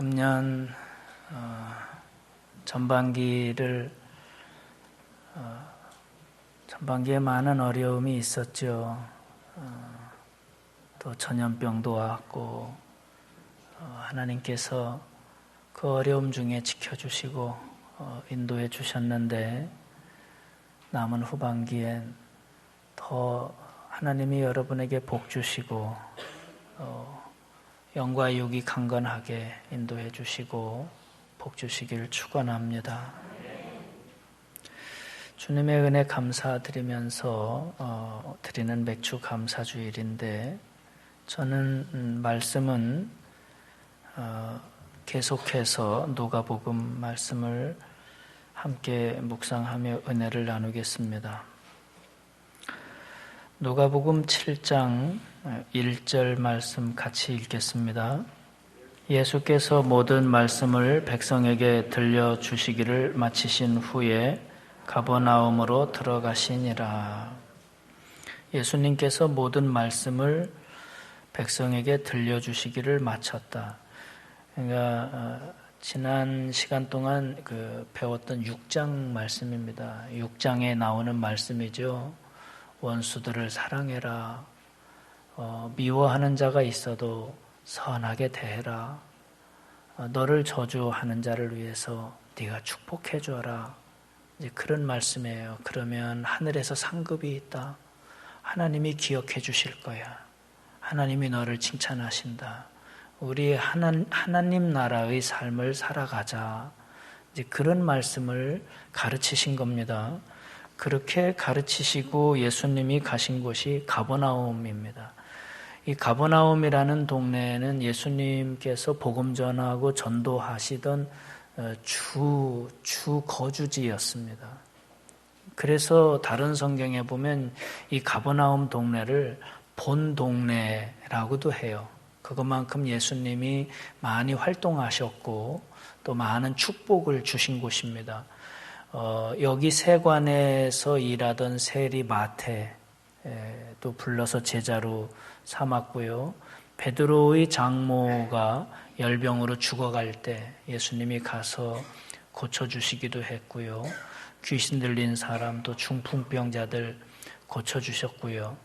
금년 전반기에 많은 어려움이 있었죠. 또 전염병도 왔고 하나님께서 그 어려움 중에 지켜주시고 인도해 주셨는데 남은 후반기엔 더 하나님이 여러분에게 복 주시고 영과 육이 강건하게 인도해 주시고 복 주시길 축원합니다. 주님의 은혜 감사드리면서 드리는 맥주 감사주일인데 저는 말씀은 계속해서 누가복음 말씀을 함께 묵상하며 은혜를 나누겠습니다. 누가복음 7장 1절 말씀 같이 읽겠습니다. 예수께서 모든 말씀을 백성에게 들려주시기를 마치신 후에 가버나움으로 들어가시니라. 예수님께서 모든 말씀을 백성에게 들려주시기를 마쳤다. 그러니까 지난 시간 동안 배웠던 6장 말씀입니다. 6장에 나오는 말씀이죠. 원수들을 사랑해라. 미워하는 자가 있어도 선하게 대해라. 너를 저주하는 자를 위해서 네가 축복해 줘라. 이제 그런 말씀이에요. 그러면 하늘에서 상급이 있다. 하나님이 기억해 주실 거야. 하나님이 너를 칭찬하신다. 우리 하나님 나라의 삶을 살아가자. 이제 그런 말씀을 가르치신 겁니다. 그렇게 가르치시고 예수님이 가신 곳이 가버나움입니다. 이 가버나움이라는 동네는 예수님께서 복음 전하고 전도하시던 주 거주지였습니다. 그래서 다른 성경에 보면 이 가버나움 동네를 본 동네라고도 해요. 그것만큼 예수님이 많이 활동하셨고 또 많은 축복을 주신 곳입니다. 여기 세관에서 일하던 세리 마태도 불러서 제자로 삼았고요. 베드로의 장모가 열병으로 죽어갈 때 예수님이 가서 고쳐주시기도 했고요. 귀신 들린 사람 또 중풍병자들 고쳐주셨고요.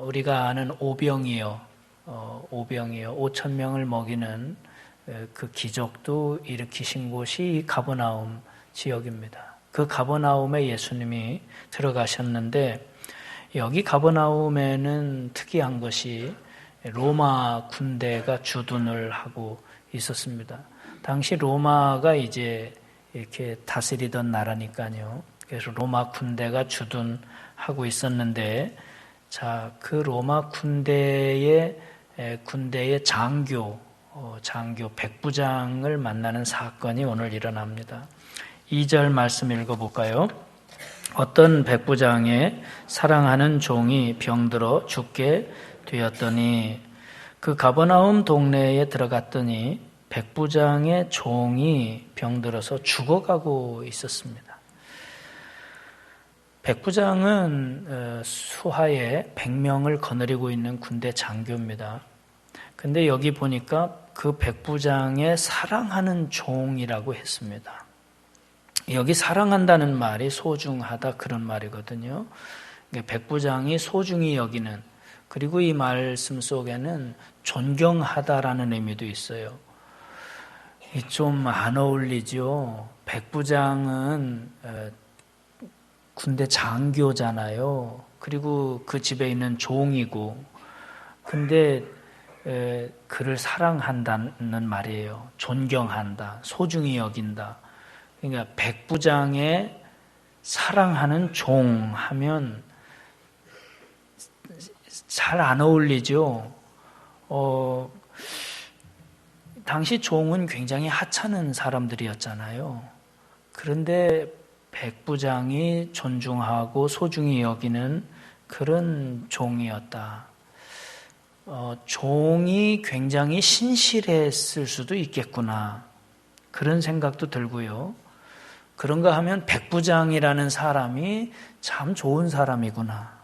우리가 아는 오병이어 5,000명을 먹이는 그 기적도 일으키신 곳이 이 가버나움 지역입니다. 그 가버나움에 예수님이 들어가셨는데 여기 가버나움에는 특이한 것이 로마 군대가 주둔을 하고 있었습니다. 당시 로마가 이제 이렇게 다스리던 나라니까요. 그래서 로마 군대가 주둔하고 있었는데 그 로마 군대의 장교 백부장을 만나는 사건이 오늘 일어납니다. 2절 말씀 읽어볼까요? 어떤 백부장의 사랑하는 종이 병들어 죽게 되었더니 그 가버나움 동네에 들어갔더니 백부장의 종이 병들어서 죽어가고 있었습니다. 백부장은 수하에 100명을 거느리고 있는 군대 장교입니다. 근데 여기 보니까 그 백부장의 사랑하는 종이라고 했습니다. 여기 사랑한다는 말이 소중하다 그런 말이거든요. 백부장이 소중히 여기는, 그리고 이 말씀 속에는 존경하다라는 의미도 있어요. 좀 안 어울리죠. 백부장은 군대 장교잖아요. 그리고 그 집에 있는 종이고, 근데 그를 사랑한다는 말이에요. 존경한다, 소중히 여긴다. 그러니까 백부장의 사랑하는 종 하면 잘 안 어울리죠. 당시 종은 굉장히 하찮은 사람들이었잖아요. 그런데 백부장이 존중하고 소중히 여기는 그런 종이었다. 종이 굉장히 신실했을 수도 있겠구나. 그런 생각도 들고요. 그런가 하면 백부장이라는 사람이 참 좋은 사람이구나.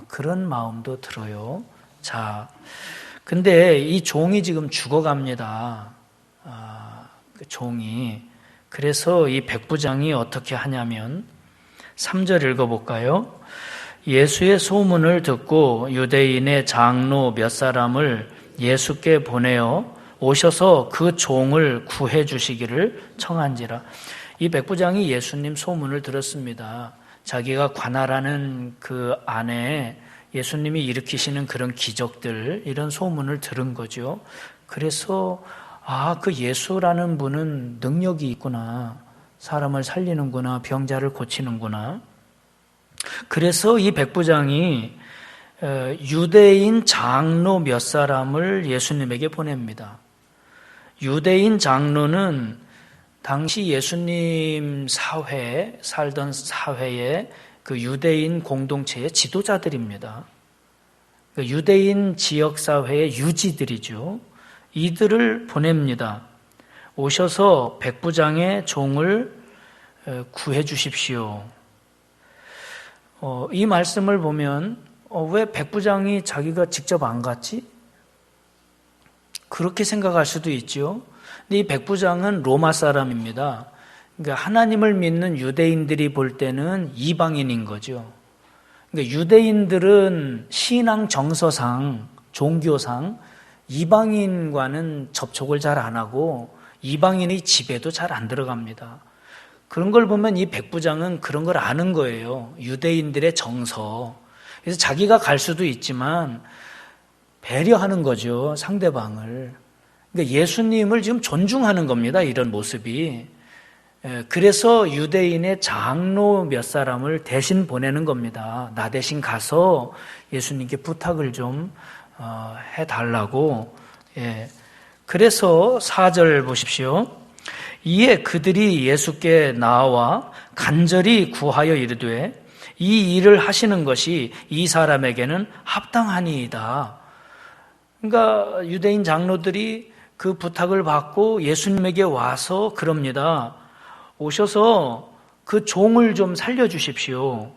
그런 마음도 들어요. 자, 근데 이 종이 지금 죽어갑니다. 그 종이. 그래서 이 백부장이 어떻게 하냐면 3절 읽어볼까요? 예수의 소문을 듣고 유대인의 장로 몇 사람을 예수께 보내어 오셔서 그 종을 구해 주시기를 청한지라. 이 백부장이 예수님 소문을 들었습니다. 자기가 관할하는 그 안에 예수님이 일으키시는 그런 기적들, 이런 소문을 들은 거죠. 그래서 그 예수라는 분은 능력이 있구나. 사람을 살리는구나. 병자를 고치는구나. 그래서 이 백부장이 유대인 장로 몇 사람을 예수님에게 보냅니다. 유대인 장로는 당시 예수님 살던 사회의 그 유대인 공동체의 지도자들입니다. 유대인 지역사회의 유지들이죠. 이들을 보냅니다. 오셔서 백부장의 종을 구해 주십시오. 이 말씀을 보면 왜 백부장이 자기가 직접 안 갔지? 그렇게 생각할 수도 있죠. 근데 이 백부장은 로마 사람입니다. 그러니까 하나님을 믿는 유대인들이 볼 때는 이방인인 거죠. 그러니까 유대인들은 신앙 정서상, 종교상 이방인과는 접촉을 잘 안 하고 이방인의 집에도 잘 안 들어갑니다. 그런 걸 보면 이 백부장은 그런 걸 아는 거예요. 유대인들의 정서. 그래서 자기가 갈 수도 있지만 배려하는 거죠, 상대방을. 그러니까 예수님을 지금 존중하는 겁니다, 이런 모습이. 그래서 유대인의 장로 몇 사람을 대신 보내는 겁니다. 나 대신 가서 예수님께 부탁을 좀 해달라고. 그래서 4절 보십시오. 이에 그들이 예수께 나와 간절히 구하여 이르되 이 일을 하시는 것이 이 사람에게는 합당하니이다. 그러니까 유대인 장로들이 그 부탁을 받고 예수님에게 와서 그럽니다. 오셔서 그 종을 좀 살려주십시오.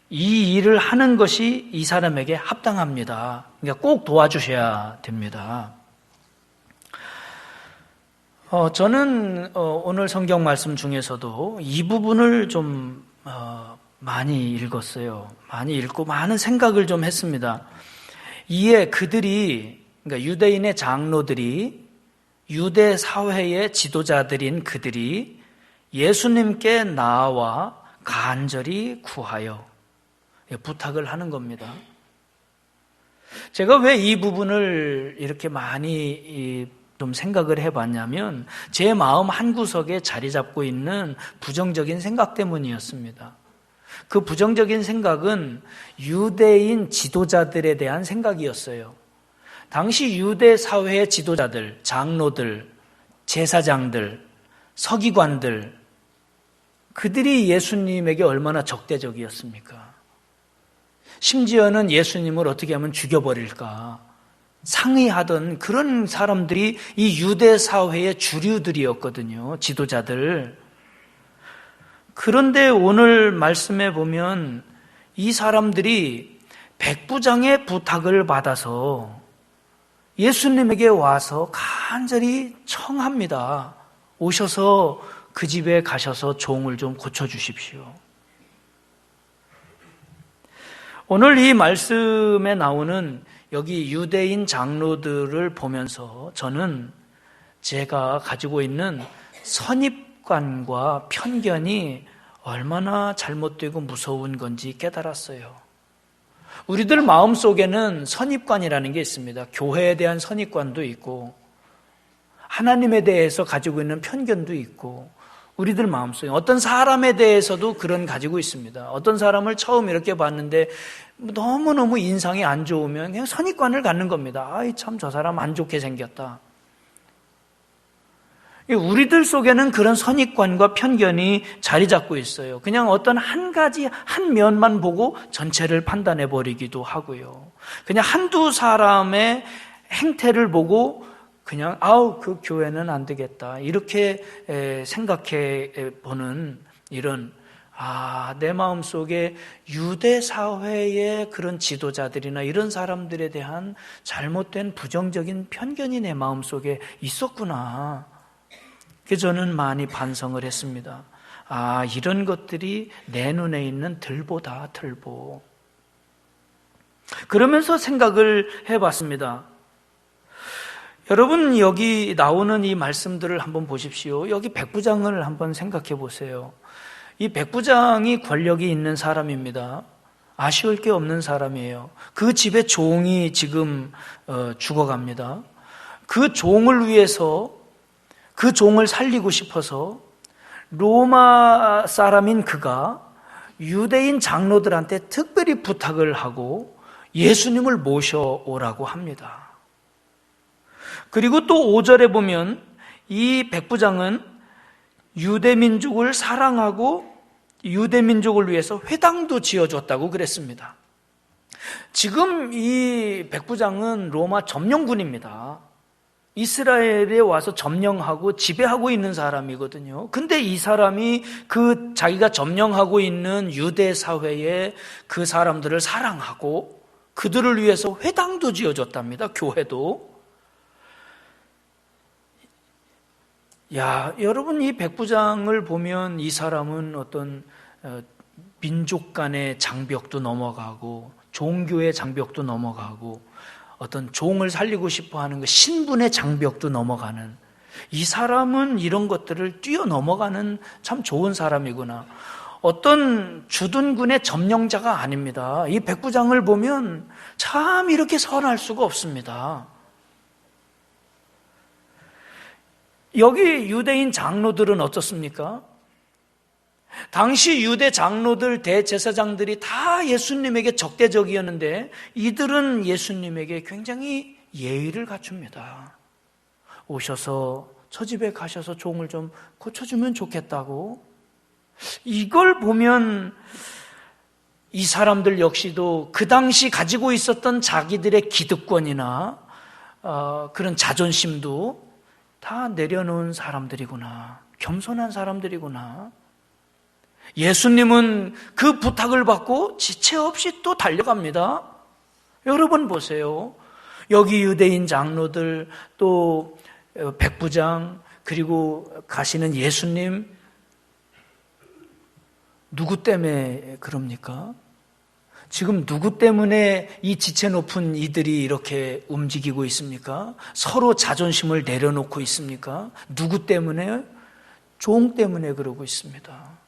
이 일을 하는 것이 이 사람에게 합당합니다. 그러니까 꼭 도와주셔야 됩니다. 저는 오늘 성경 말씀 중에서도 이 부분을 좀 많이 읽었어요. 많이 읽고 많은 생각을 좀 했습니다. 이에 그들이, 그러니까 유대인의 장로들이, 유대 사회의 지도자들인 그들이 예수님께 나와 간절히 구하여 부탁을 하는 겁니다. 제가 왜 이 부분을 이렇게 많이 좀 생각을 해봤냐면 제 마음 한구석에 자리 잡고 있는 부정적인 생각 때문이었습니다. 그 부정적인 생각은 유대인 지도자들에 대한 생각이었어요. 당시 유대 사회의 지도자들, 장로들, 제사장들, 서기관들, 그들이 예수님에게 얼마나 적대적이었습니까? 심지어는 예수님을 어떻게 하면 죽여버릴까 상의하던 그런 사람들이 이 유대 사회의 주류들이었거든요. 지도자들. 그런데 오늘 말씀에 보면 이 사람들이 백부장의 부탁을 받아서 예수님에게 와서 간절히 청합니다. 오셔서 그 집에 가셔서 종을 좀 고쳐주십시오. 오늘 이 말씀에 나오는 여기 유대인 장로들을 보면서 저는 제가 가지고 있는 선입관과 편견이 얼마나 잘못되고 무서운 건지 깨달았어요. 우리들 마음속에는 선입관이라는 게 있습니다. 교회에 대한 선입관도 있고 하나님에 대해서 가지고 있는 편견도 있고 우리들 마음속에 어떤 사람에 대해서도 그런 가지고 있습니다. 어떤 사람을 처음 이렇게 봤는데 너무너무 인상이 안 좋으면 그냥 선입관을 갖는 겁니다. 아이 참 저 사람 안 좋게 생겼다. 우리들 속에는 그런 선입관과 편견이 자리 잡고 있어요. 그냥 어떤 한 가지 한 면만 보고 전체를 판단해 버리기도 하고요. 그냥 한두 사람의 행태를 보고 그냥 그 교회는 안 되겠다 이렇게 생각해 보는 이런 내 마음속에 유대 사회의 그런 지도자들이나 이런 사람들에 대한 잘못된 부정적인 편견이 내 마음속에 있었구나. 그래서 저는 많이 반성을 했습니다. 이런 것들이 내 눈에 있는 들보다 들보. 그러면서 생각을 해봤습니다. 여러분, 여기 나오는 이 말씀들을 한번 보십시오. 여기 백부장을 한번 생각해 보세요. 이 백부장이 권력이 있는 사람입니다. 아쉬울 게 없는 사람이에요. 그 집에 종이 지금 죽어갑니다. 그 종을 위해서, 그 종을 살리고 싶어서 로마 사람인 그가 유대인 장로들한테 특별히 부탁을 하고 예수님을 모셔오라고 합니다. 그리고 또 5절에 보면 이 백부장은 유대민족을 사랑하고 유대민족을 위해서 회당도 지어줬다고 그랬습니다. 지금 이 백부장은 로마 점령군입니다. 이스라엘에 와서 점령하고 지배하고 있는 사람이거든요. 근데 이 사람이 그 자기가 점령하고 있는 유대 사회에 그 사람들을 사랑하고 그들을 위해서 회당도 지어줬답니다. 교회도. 여러분, 이 백부장을 보면 이 사람은 어떤 민족 간의 장벽도 넘어가고 종교의 장벽도 넘어가고 어떤 종을 살리고 싶어 하는 그 신분의 장벽도 넘어가는, 이 사람은 이런 것들을 뛰어넘어가는 참 좋은 사람이구나. 어떤 주둔군의 점령자가 아닙니다. 이 백부장을 보면 참 이렇게 선할 수가 없습니다. 여기 유대인 장로들은 어떻습니까? 당시 유대 장로들, 대제사장들이 다 예수님에게 적대적이었는데 이들은 예수님에게 굉장히 예의를 갖춥니다. 오셔서 저 집에 가셔서 종을 좀 고쳐주면 좋겠다고. 이걸 보면 이 사람들 역시도 그 당시 가지고 있었던 자기들의 기득권이나 그런 자존심도 다 내려놓은 사람들이구나. 겸손한 사람들이구나. 예수님은 그 부탁을 받고 지체 없이 또 달려갑니다. 여러분 보세요. 여기 유대인 장로들, 또 백부장, 그리고 가시는 예수님, 누구 때문에 그럽니까? 지금 누구 때문에 이 지체 높은 이들이 이렇게 움직이고 있습니까? 서로 자존심을 내려놓고 있습니까? 누구 때문에? 종 때문에 그러고 있습니다.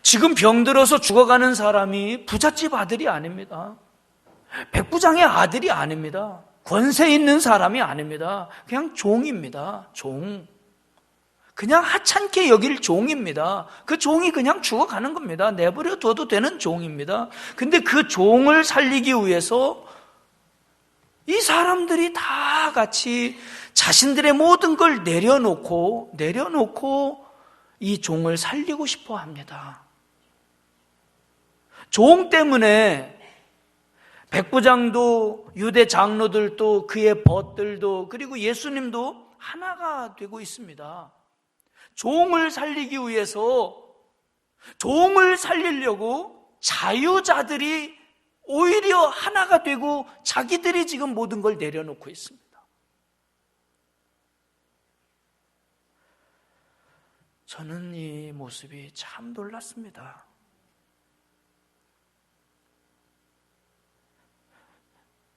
지금 병들어서 죽어가는 사람이 부잣집 아들이 아닙니다. 백부장의 아들이 아닙니다. 권세 있는 사람이 아닙니다. 그냥 종입니다. 종. 그냥 하찮게 여길 종입니다. 그 종이 그냥 죽어가는 겁니다. 내버려 둬도 되는 종입니다. 근데 그 종을 살리기 위해서 이 사람들이 다 같이 자신들의 모든 걸 내려놓고 이 종을 살리고 싶어 합니다. 종 때문에 백부장도 유대 장로들도 그의 벗들도 그리고 예수님도 하나가 되고 있습니다. 종을 살리기 위해서, 종을 살리려고 자유자들이 오히려 하나가 되고 자기들이 지금 모든 걸 내려놓고 있습니다. 저는 이 모습이 참 놀랐습니다.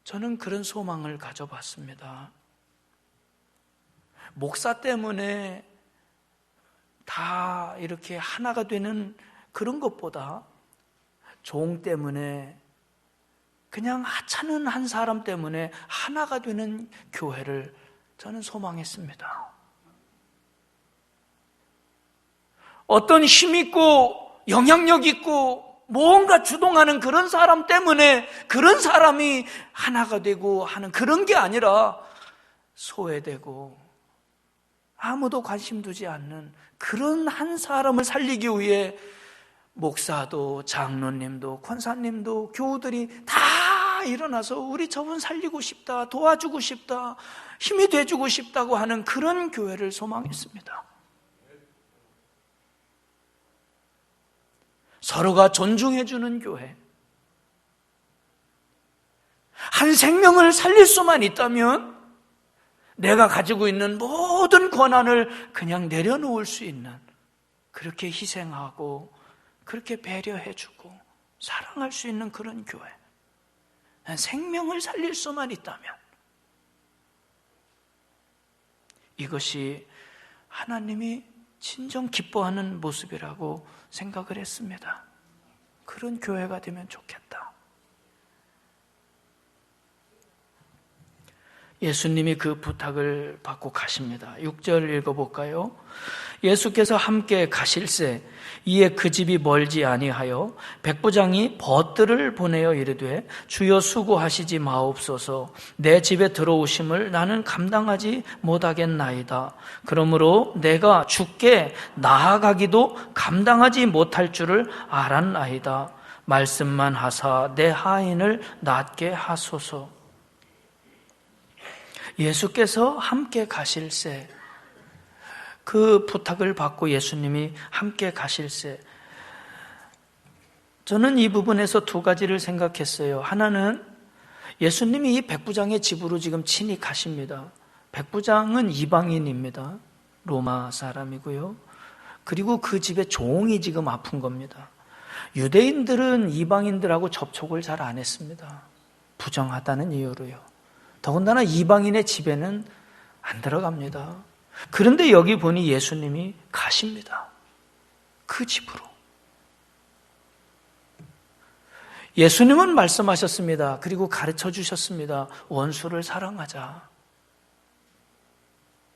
저는 그런 소망을 가져봤습니다. 목사 때문에 다 이렇게 하나가 되는 그런 것보다 종 때문에, 그냥 하찮은 한 사람 때문에 하나가 되는 교회를 저는 소망했습니다. 어떤 힘있고 영향력 있고 뭔가 주동하는 그런 사람 때문에 그런 사람이 하나가 되고 하는 그런 게 아니라 소외되고 아무도 관심 두지 않는 그런 한 사람을 살리기 위해 목사도 장로님도 권사님도 교우들이 다 일어나서 우리 저분 살리고 싶다, 도와주고 싶다, 힘이 돼주고 싶다고 하는 그런 교회를 소망했습니다. 서로가 존중해주는 교회. 한 생명을 살릴 수만 있다면 내가 가지고 있는 모든 권한을 그냥 내려놓을 수 있는, 그렇게 희생하고 그렇게 배려해주고 사랑할 수 있는 그런 교회. 생명을 살릴 수만 있다면 이것이 하나님이 진정 기뻐하는 모습이라고 생각을 했습니다. 그런 교회가 되면 좋겠다. 예수님이 그 부탁을 받고 가십니다. 6절 읽어볼까요? 예수께서 함께 가실새 이에 그 집이 멀지 아니하여 백부장이 벗들을 보내어 이르되 주여 수고하시지 마옵소서. 내 집에 들어오심을 나는 감당하지 못하겠나이다. 그러므로 내가 주께 나아가기도 감당하지 못할 줄을 알았나이다. 말씀만 하사 내 하인을 낫게 하소서. 예수께서 함께 가실새, 그 부탁을 받고 예수님이 함께 가실새, 저는 이 부분에서 두 가지를 생각했어요. 하나는 예수님이 이 백부장의 집으로 지금 친히 가십니다. 백부장은 이방인입니다. 로마 사람이고요. 그리고 그 집에 종이 지금 아픈 겁니다. 유대인들은 이방인들하고 접촉을 잘 안 했습니다. 부정하다는 이유로요. 더군다나 이방인의 집에는 안 들어갑니다. 그런데 여기 보니 예수님이 가십니다. 그 집으로. 예수님은 말씀하셨습니다. 그리고 가르쳐 주셨습니다. 원수를 사랑하자.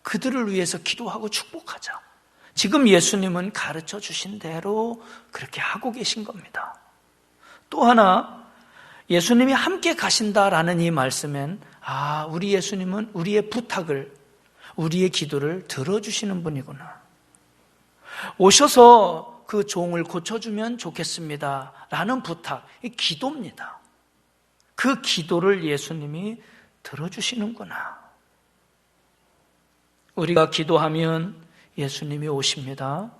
그들을 위해서 기도하고 축복하자. 지금 예수님은 가르쳐 주신 대로 그렇게 하고 계신 겁니다. 또 하나, 예수님이 함께 가신다라는 이 말씀엔 우리 예수님은 우리의 부탁을, 우리의 기도를 들어주시는 분이구나. 오셔서 그 종을 고쳐주면 좋겠습니다 라는 부탁, 이 기도입니다. 그 기도를 예수님이 들어주시는구나. 우리가 기도하면 예수님이 오십니다.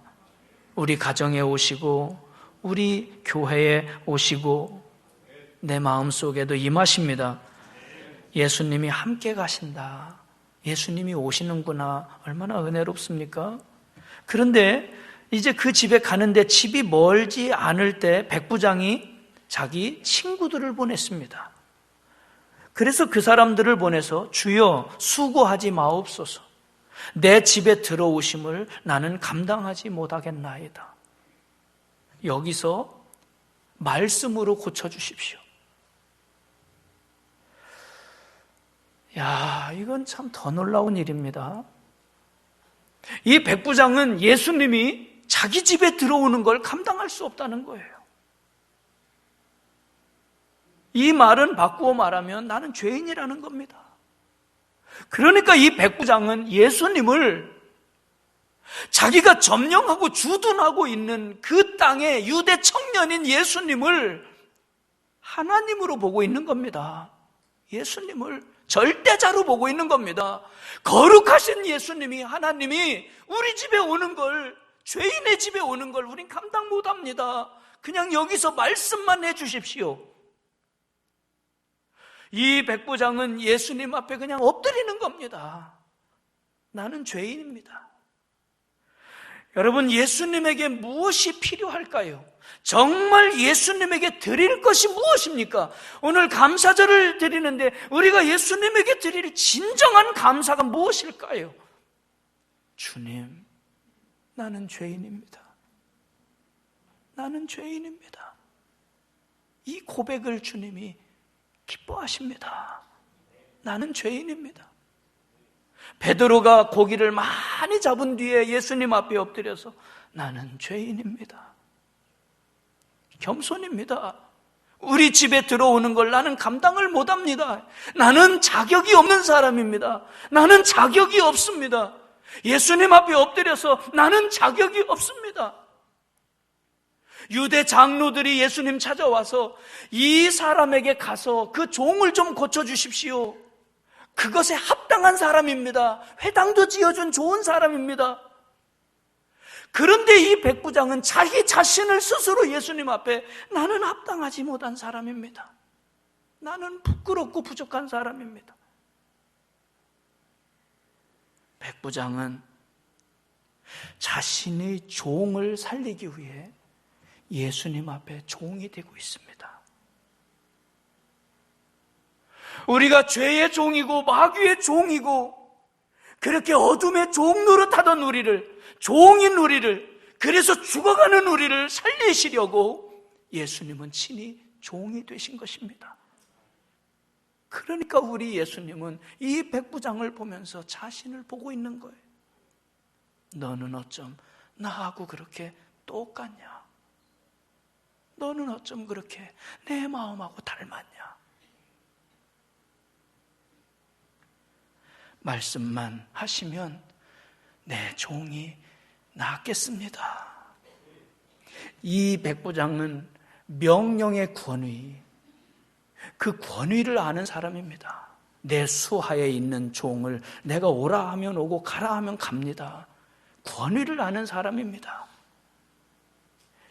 우리 가정에 오시고 우리 교회에 오시고 내 마음속에도 임하십니다. 예수님이 함께 가신다. 예수님이 오시는구나. 얼마나 은혜롭습니까? 그런데 이제 그 집에 가는데 집이 멀지 않을 때 백부장이 자기 친구들을 보냈습니다. 그래서 그 사람들을 보내서 주여 수고하지 마옵소서. 내 집에 들어오심을 나는 감당하지 못하겠나이다. 여기서 말씀으로 고쳐주십시오. 이건 참 더 놀라운 일입니다. 이 백부장은 예수님이 자기 집에 들어오는 걸 감당할 수 없다는 거예요. 이 말은 바꾸어 말하면 나는 죄인이라는 겁니다. 그러니까 이 백부장은 예수님을 자기가 점령하고 주둔하고 있는 그 땅의 유대 청년인 예수님을 하나님으로 보고 있는 겁니다. 예수님을 절대자로 보고 있는 겁니다. 거룩하신 예수님이, 하나님이 우리 집에 오는 걸, 죄인의 집에 오는 걸 우린 감당 못합니다. 그냥 여기서 말씀만 해주십시오. 이 백부장은 예수님 앞에 그냥 엎드리는 겁니다. 나는 죄인입니다. 여러분, 예수님에게 무엇이 필요할까요? 정말 예수님에게 드릴 것이 무엇입니까? 오늘 감사절을 드리는데 우리가 예수님에게 드릴 진정한 감사가 무엇일까요? 주님, 나는 죄인입니다. 나는 죄인입니다. 이 고백을 주님이 기뻐하십니다. 나는 죄인입니다. 베드로가 고기를 많이 잡은 뒤에 예수님 앞에 엎드려서 나는 죄인입니다. 겸손입니다. 우리 집에 들어오는 걸 나는 감당을 못합니다. 나는 자격이 없는 사람입니다. 나는 자격이 없습니다. 예수님 앞에 엎드려서 나는 자격이 없습니다. 유대 장로들이 예수님 찾아와서 이 사람에게 가서 그 종을 좀 고쳐주십시오. 그것에 합당한 사람입니다. 회당도 지어준 좋은 사람입니다. 그런데 이 백부장은 자기 자신을 스스로 예수님 앞에 나는 합당하지 못한 사람입니다. 나는 부끄럽고 부족한 사람입니다. 백부장은 자신의 종을 살리기 위해 예수님 앞에 종이 되고 있습니다. 우리가 죄의 종이고 마귀의 종이고 그렇게 어둠의 종 노릇하던 우리를, 종인 우리를, 그래서 죽어가는 우리를 살리시려고 예수님은 친히 종이 되신 것입니다. 그러니까 우리 예수님은 이 백부장을 보면서 자신을 보고 있는 거예요. 너는 어쩜 나하고 그렇게 똑같냐? 너는 어쩜 그렇게 내 마음하고 닮았냐? 말씀만 하시면 내 종이 낫겠습니다. 이 백부장은 명령의 권위, 그 권위를 아는 사람입니다. 내 수하에 있는 종을 내가 오라 하면 오고 가라 하면 갑니다. 권위를 아는 사람입니다.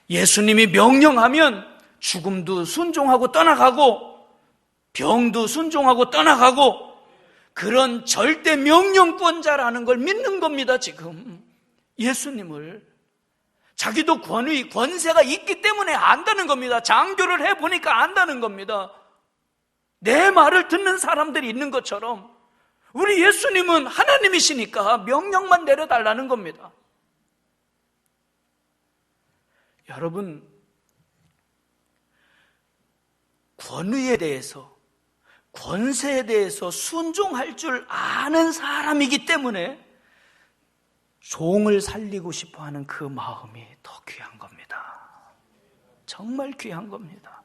예수님이 명령하면 죽음도 순종하고 떠나가고 병도 순종하고 떠나가고 그런 절대 명령권자라는 걸 믿는 겁니다. 지금 예수님을 자기도 권위, 권세가 있기 때문에 안다는 겁니다. 장교를 해보니까 안다는 겁니다. 내 말을 듣는 사람들이 있는 것처럼 우리 예수님은 하나님이시니까 명령만 내려달라는 겁니다. 여러분, 권위에 대해서, 권세에 대해서 순종할 줄 아는 사람이기 때문에 종을 살리고 싶어하는 그 마음이 더 귀한 겁니다. 정말 귀한 겁니다.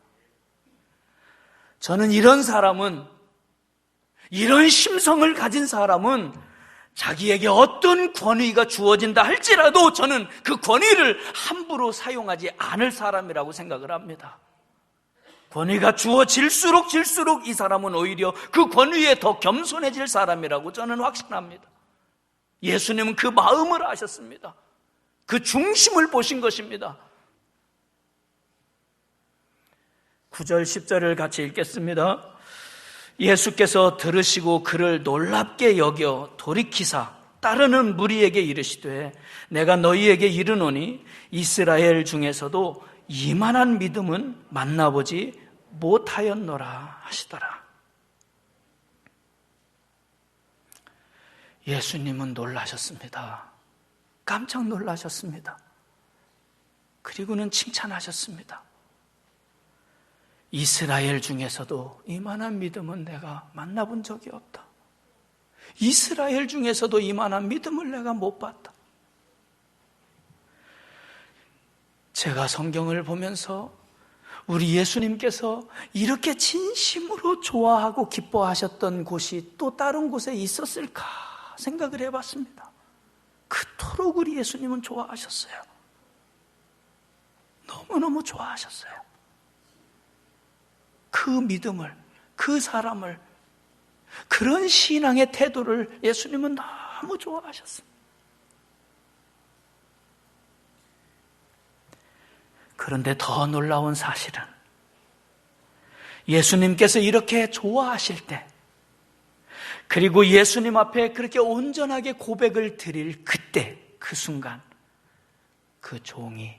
저는 이런 사람은, 이런 심성을 가진 사람은 자기에게 어떤 권위가 주어진다 할지라도 저는 그 권위를 함부로 사용하지 않을 사람이라고 생각을 합니다. 권위가 주어질수록 이 사람은 오히려 그 권위에 더 겸손해질 사람이라고 저는 확신합니다. 예수님은 그 마음을 아셨습니다. 그 중심을 보신 것입니다. 9절 10절을 같이 읽겠습니다. 예수께서 들으시고 그를 놀랍게 여겨 돌이키사 따르는 무리에게 이르시되 내가 너희에게 이르노니 이스라엘 중에서도 이만한 믿음은 만나보지 못하였노라 하시더라. 예수님은 놀라셨습니다. 깜짝 놀라셨습니다. 그리고는 칭찬하셨습니다. 이스라엘 중에서도 이만한 믿음은 내가 만나본 적이 없다. 이스라엘 중에서도 이만한 믿음을 내가 못 봤다. 제가 성경을 보면서 우리 예수님께서 이렇게 진심으로 좋아하고 기뻐하셨던 곳이 또 다른 곳에 있었을까 생각을 해봤습니다. 그토록 우리 예수님은 좋아하셨어요. 너무너무 좋아하셨어요. 그 믿음을, 그 사람을, 그런 신앙의 태도를 예수님은 너무 좋아하셨습니다. 그런데 더 놀라운 사실은 예수님께서 이렇게 좋아하실 때, 그리고 예수님 앞에 그렇게 온전하게 고백을 드릴 그때, 그 순간 그 종이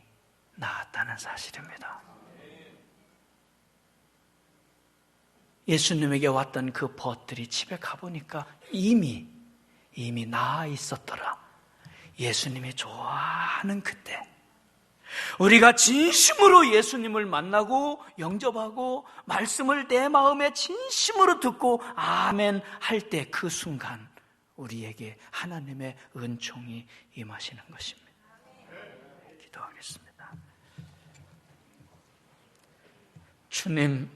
나았다는 사실입니다. 예수님에게 왔던 그 벗들이 집에 가보니까 이미 나아 있었더라. 예수님이 좋아하는 그때, 우리가 진심으로 예수님을 만나고 영접하고 말씀을 내 마음에 진심으로 듣고 아멘 할 때 그 순간 우리에게 하나님의 은총이 임하시는 것입니다. 기도하겠습니다. 주님,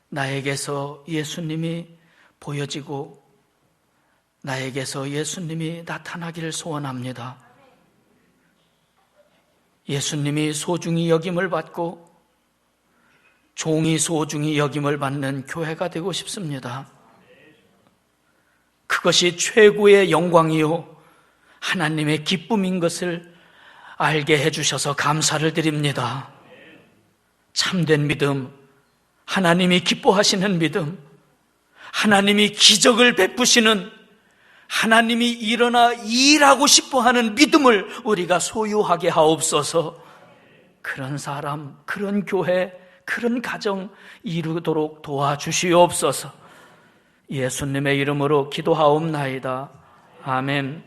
나에게서 예수님이 보여지고 나에게서 예수님이 나타나기를 소원합니다. 예수님이 소중히 여김을 받고 종이 소중히 여김을 받는 교회가 되고 싶습니다. 그것이 최고의 영광이요 하나님의 기쁨인 것을 알게 해주셔서 감사를 드립니다. 참된 믿음, 하나님이 기뻐하시는 믿음, 하나님이 기적을 베푸시는, 하나님이 일어나 일하고 싶어하는 믿음을 우리가 소유하게 하옵소서. 그런 사람, 그런 교회, 그런 가정 이루도록 도와주시옵소서. 예수님의 이름으로 기도하옵나이다. 아멘.